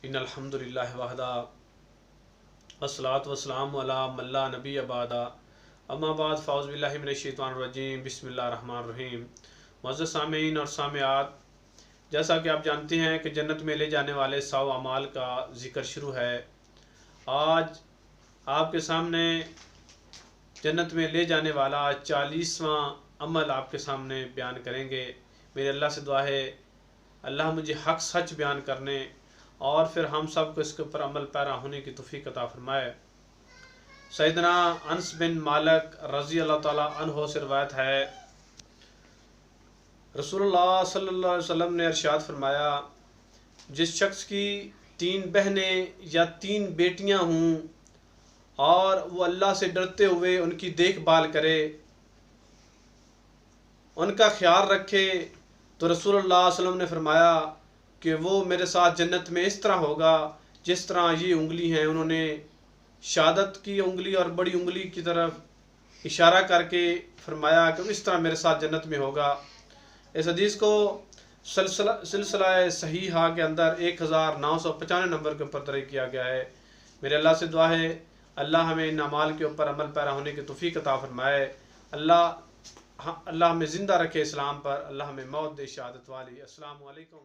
इन्नल हम्दुलिल्लाहि वहदा वस्सलातु वस्सलामु अला मन ला नबी अबादा अम्मा बाद फ़ाउज़ु बिल्लाहि मिनश शैतानिर रजीम बिस्मिल्लाहिर रहमानिर रहीम। मुअज़्ज़ज़ सामीईन और सामियात, जैसा कि आप जानते हैं कि जन्नत में ले जाने वाले 100 अमाल का ज़िक्र शुरू है। आज आपके सामने जन्नत में ले जाने वाला 40वां अमल आपके सामने बयान करेंगे। मेरे अल्लाह से दुआ है अल्लाह मुझे हक़ सच बयान करने और फिर हम सब को इसके ऊपर अमल पैरा होने की तौफीक अता फरमाए। सैयदना अनस बिन मालिक रज़ी अल्लाह ताला अन्हो से रिवायत है, रसूलुल्लाह सल्लल्लाहु अलैहि वसल्लम ने इरशाद फरमाया, जिस शख्स की 3 बहनें या 3 बेटियां हों और वो अल्लाह से डरते हुए उनकी देखभाल करे, उनका ख्याल रखे, तो रसूलुल्लाह सल्लल्लाहु अलैहि वसल्लम ने फरमाया कि वो मेरे साथ जन्नत में इस तरह होगा जिस तरह ये उंगली हैं। उन्होंने शहादत की उंगली और बड़ी उंगली की तरफ इशारा करके फरमाया कि इस तरह मेरे साथ जन्नत में होगा। इस हदीस को सिलसिला सहीहा के अंदर 1995 नंबर के ऊपर दर्ज किया गया है। मेरे अल्लाह से दुआ है अल्लाह हमें इन अमाल के ऊपर अमल पैरा होने की तौफीक अता फरमाए। अल्लाह हमें ज़िंदा रखे इस्लाम पर, अल्लाह हमें मौत दे शहादत वाली। अस्सलामु अलैकुम।